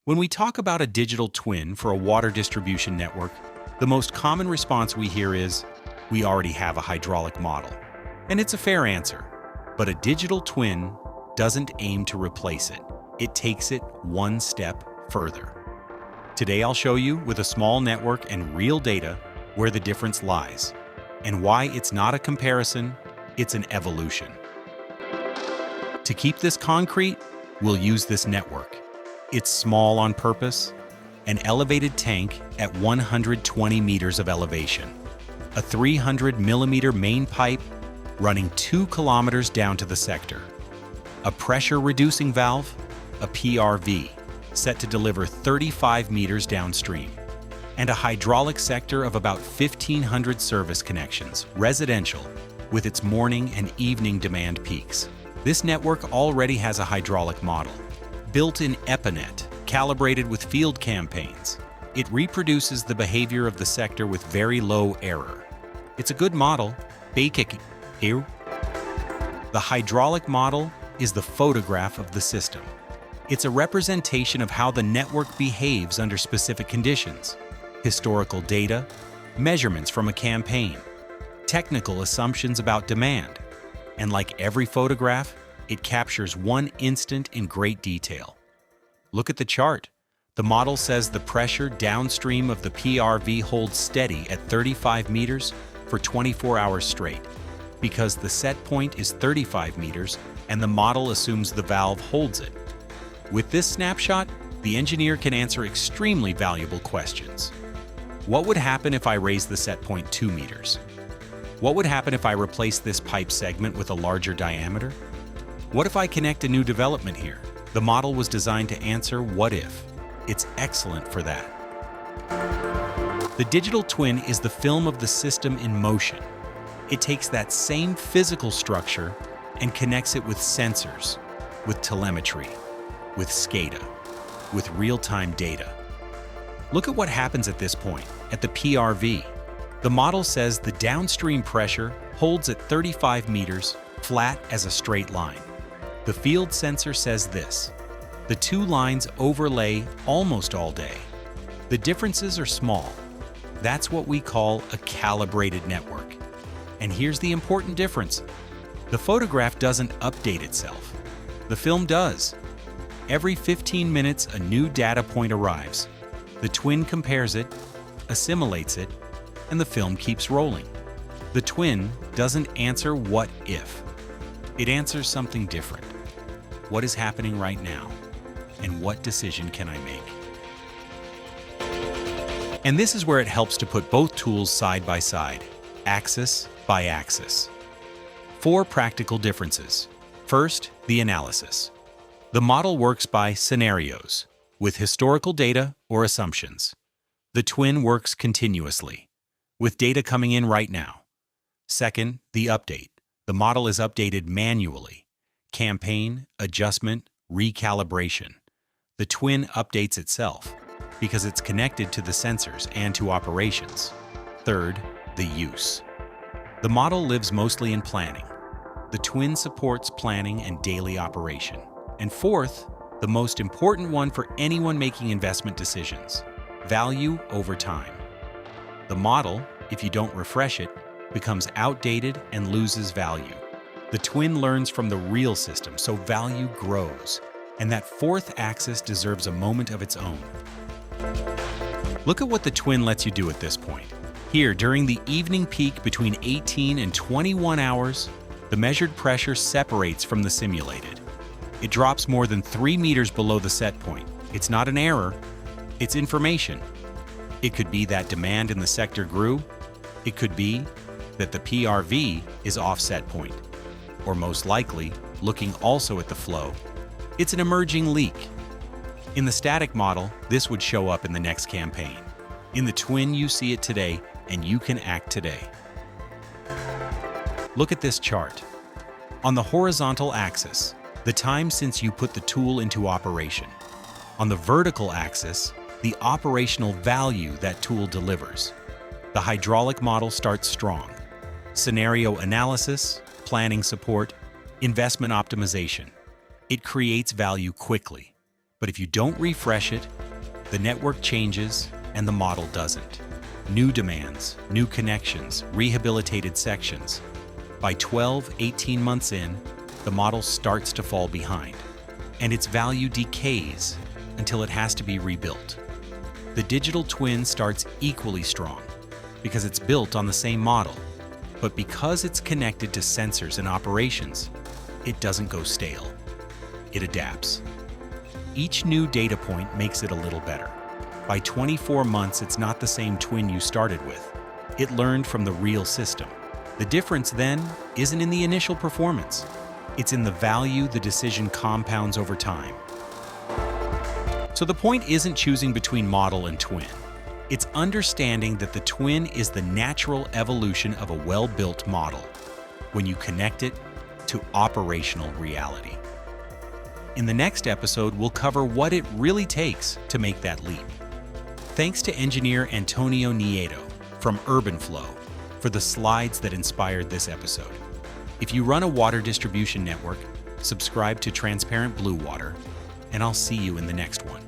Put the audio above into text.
When we talk about a digital twin for a water distribution network, the most common response we hear is, we already have a hydraulic model. And it's a fair answer. But a digital twin doesn't aim to replace it. It takes it one step further. Today I'll show you, with a small network and real data, where the difference lies, and why it's not a comparison, it's an evolution. To keep this concrete, we'll use this network. It's small on purpose, an elevated tank at 120 meters of elevation, a 300-millimeter main pipe running 2 kilometers down to the sector, a pressure-reducing valve, a PRV, set to deliver 35 meters downstream, and a hydraulic sector of about 1,500 service connections, residential, with its morning and evening demand peaks. This network already has a hydraulic model, built in EpiNet, calibrated with field campaigns. It reproduces the behavior of the sector with very low error. It's a good model. The hydraulic model is the photograph of the system. It's a representation of how the network behaves under specific conditions, historical data, measurements from a campaign, technical assumptions about demand, and like every photograph, it captures one instant in great detail. Look at the chart. The model says the pressure downstream of the PRV holds steady at 35 meters for 24 hours straight, because the set point is 35 meters and the model assumes the valve holds it. With this snapshot, the engineer can answer extremely valuable questions. What would happen if I raise the set point 2 meters? What would happen if I replace this pipe segment with a larger diameter? What if I connect a new development here? The model was designed to answer what if. It's excellent for that. The digital twin is the film of the system in motion. It takes that same physical structure and connects it with sensors, with telemetry, with SCADA, with real-time data. Look at what happens at this point, at the PRV. The model says the downstream pressure holds at 35 meters, flat as a straight line. The field sensor says this. The two lines overlay almost all day. The differences are small. That's what we call a calibrated network. And here's the important difference. The photograph doesn't update itself. The film does. Every 15 minutes, a new data point arrives. The twin compares it, assimilates it, and the film keeps rolling. The twin doesn't answer what if. It answers something different. What is happening right now? And what decision can I make? And this is where it helps to put both tools side by side, axis by axis. 4 practical differences. First, the analysis. The model works by scenarios, with historical data or assumptions. The twin works continuously, with data coming in right now. Second, the update. The model is updated manually. Campaign, adjustment, recalibration. The twin updates itself because it's connected to the sensors and to operations. Third, the use. The model lives mostly in planning. The twin supports planning and daily operation. And fourth, the most important one for anyone making investment decisions, value over time. The model, if you don't refresh it, becomes outdated and loses value. The twin learns from the real system, so value grows. And that fourth axis deserves a moment of its own. Look at what the twin lets you do at this point. Here, during the evening peak between 18 and 21 hours, the measured pressure separates from the simulated. It drops more than 3 meters below the set point. It's not an error, it's information. It could be that demand in the sector grew. It could be that the PRV is off set point. Or most likely, looking also at the flow, it's an emerging leak. In the static model, this would show up in the next campaign. In the twin, you see it today, and you can act today. Look at this chart. On the horizontal axis, the time since you put the tool into operation. On the vertical axis, the operational value that tool delivers. The hydraulic model starts strong. Scenario analysis, planning support, investment optimization. It creates value quickly. But if you don't refresh it, the network changes and the model doesn't. New demands, new connections, rehabilitated sections. By 12-18 months in, the model starts to fall behind, and its value decays until it has to be rebuilt. The digital twin starts equally strong because it's built on the same model, but because it's connected to sensors and operations, it doesn't go stale. It adapts. Each new data point makes it a little better. By 24 months, it's not the same twin you started with. It learned from the real system. The difference then isn't in the initial performance. It's in the value the decision compounds over time. So the point isn't choosing between model and twin. It's understanding that the twin is the natural evolution of a well-built model when you connect it to operational reality. In the next episode, we'll cover what it really takes to make that leap. Thanks to engineer Antonio Nieto from UrbanFlow for the slides that inspired this episode. If you run a water distribution network, subscribe to Transparent Blue Water, and I'll see you in the next one.